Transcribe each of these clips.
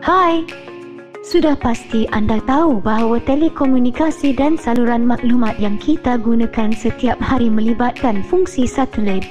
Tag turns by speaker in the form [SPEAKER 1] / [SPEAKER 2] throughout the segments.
[SPEAKER 1] Hai, sudah pasti anda tahu bahawa telekomunikasi dan saluran maklumat yang kita gunakan setiap hari melibatkan fungsi satelit.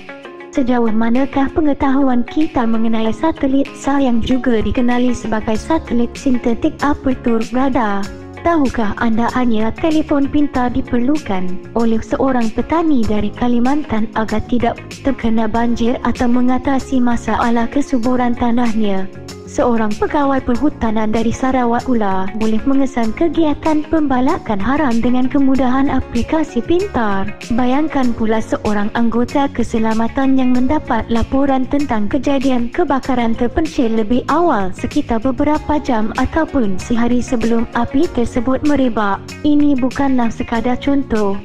[SPEAKER 1] Sejauh manakah pengetahuan kita mengenai satelit SAR yang juga dikenali sebagai satelit sintetik apertur radar? Tahukah anda hanya telefon pintar diperlukan oleh seorang petani dari Kalimantan agar tidak terkena banjir atau mengatasi masalah kesuburan tanahnya? Seorang pegawai perhutanan dari Sarawak pula boleh mengesan kegiatan pembalakan haram dengan kemudahan aplikasi pintar. Bayangkan pula seorang anggota keselamatan yang mendapat laporan tentang kejadian kebakaran terpencil lebih awal sekitar beberapa jam ataupun sehari sebelum api tersebut merebak. Ini bukanlah sekadar contoh.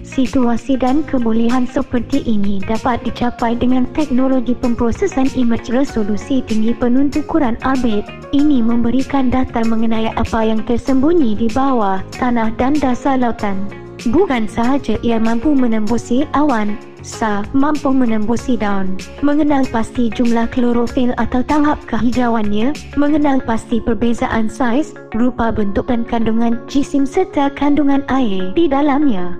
[SPEAKER 1] Situasi dan kebolehan seperti ini dapat dicapai dengan teknologi pemprosesan imej resolusi tinggi penuh ukuran Albit. Ini memberikan data mengenai apa yang tersembunyi di bawah tanah dan dasar lautan. Bukan sahaja ia mampu menembusi awan, SAR mampu menembusi daun, mengenal pasti jumlah klorofil atau tahap kehijauannya, mengenal pasti perbezaan saiz, rupa bentuk dan kandungan jisim serta kandungan air di dalamnya.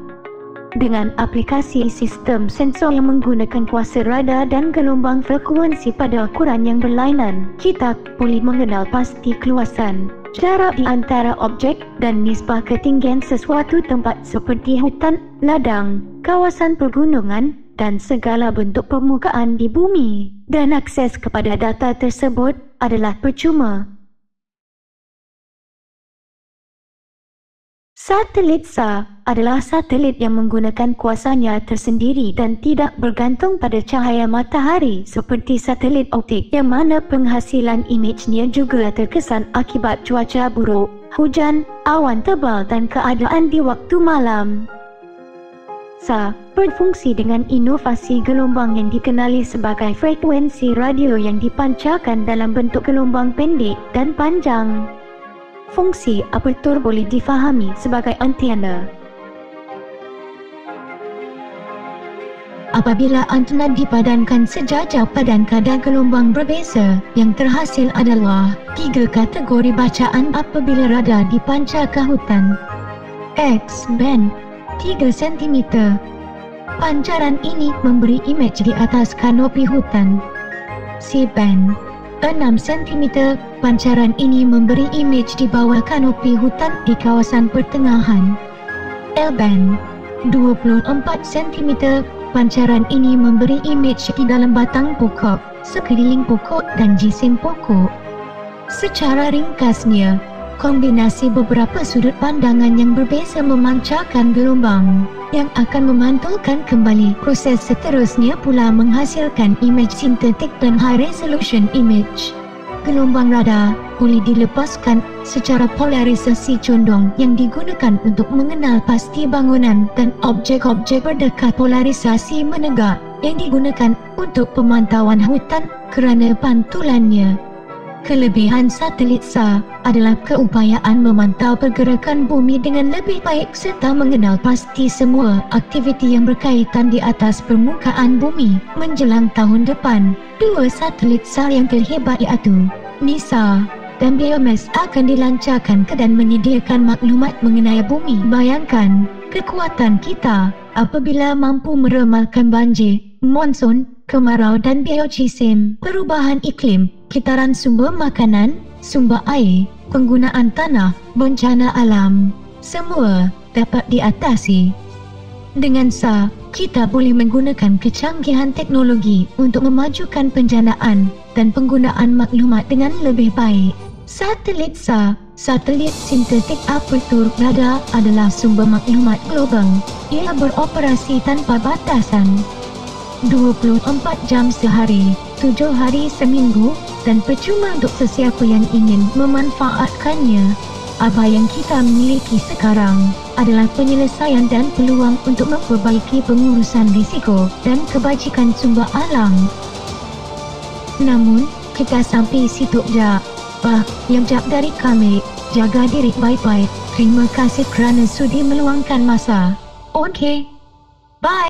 [SPEAKER 1] Dengan aplikasi sistem sensor yang menggunakan kuasa radar dan gelombang frekuensi pada ukuran yang berlainan, kita boleh mengenal pasti keluasan, jarak di antara objek dan nisbah ketinggian sesuatu tempat seperti hutan, ladang, kawasan pergunungan, dan segala bentuk permukaan di bumi. Dan akses kepada data tersebut adalah percuma. Satelit SAR adalah satelit yang menggunakan kuasanya tersendiri dan tidak bergantung pada cahaya matahari seperti satelit optik yang mana penghasilan imejnya juga terkesan akibat cuaca buruk, hujan, awan tebal dan keadaan di waktu malam. SAR berfungsi dengan inovasi gelombang yang dikenali sebagai frekuensi radio yang dipancarkan dalam bentuk gelombang pendek dan panjang. Fungsi apertur boleh difahami sebagai antena. Apabila antena dipadankan sejajar pada kadar gelombang berbeza, yang terhasil adalah 3 kategori bacaan apabila radar dipancar ke hutan. X-band 3 cm. Pancaran ini memberi imej di atas kanopi hutan. C-band 6 cm. Pancaran ini memberi imej di bawah kanopi hutan di kawasan pertengahan. L-band 24 cm. Pancaran ini memberi imej di dalam batang pokok, sekeliling pokok dan jisim pokok. Secara ringkasnya, kombinasi beberapa sudut pandangan yang berbeza memancarkan gelombang yang akan memantulkan kembali. Proses seterusnya pula menghasilkan imej sintetik dan high resolution image. Gelombang radar boleh dilepaskan secara polarisasi condong yang digunakan untuk mengenal pasti bangunan dan objek-objek berdekat polarisasi menegak yang digunakan untuk pemantauan hutan kerana pantulannya. Kelebihan satelit SAR adalah keupayaan memantau pergerakan bumi dengan lebih baik serta mengenal pasti semua aktiviti yang berkaitan di atas permukaan bumi menjelang tahun depan. 2 satelit SAR yang terhebat iaitu NISA dan BioMES akan dilancarkan dan menyediakan maklumat mengenai bumi. Bayangkan kekuatan kita apabila mampu meramalkan banjir, monsun, kemarau dan geojisim, perubahan iklim, kitaran sumber makanan, sumber air, penggunaan tanah, bencana alam. Semua dapat diatasi. Dengan SAR, kita boleh menggunakan kecanggihan teknologi untuk memajukan penjanaan dan penggunaan maklumat dengan lebih baik. Satelit SAR, satelit sintetik apertur radar adalah sumber maklumat global. Ia beroperasi tanpa batasan. 24 jam sehari, 7 hari seminggu dan percuma untuk sesiapa yang ingin memanfaatkannya. Apa yang kita miliki sekarang adalah penyelesaian dan peluang untuk memperbaiki pengurusan risiko dan kebajikan sumber alam. Namun, kita sampai situ je. Yang jap dari kami, jaga diri baik-baik. Terima kasih kerana sudi meluangkan masa. Okey. Bye.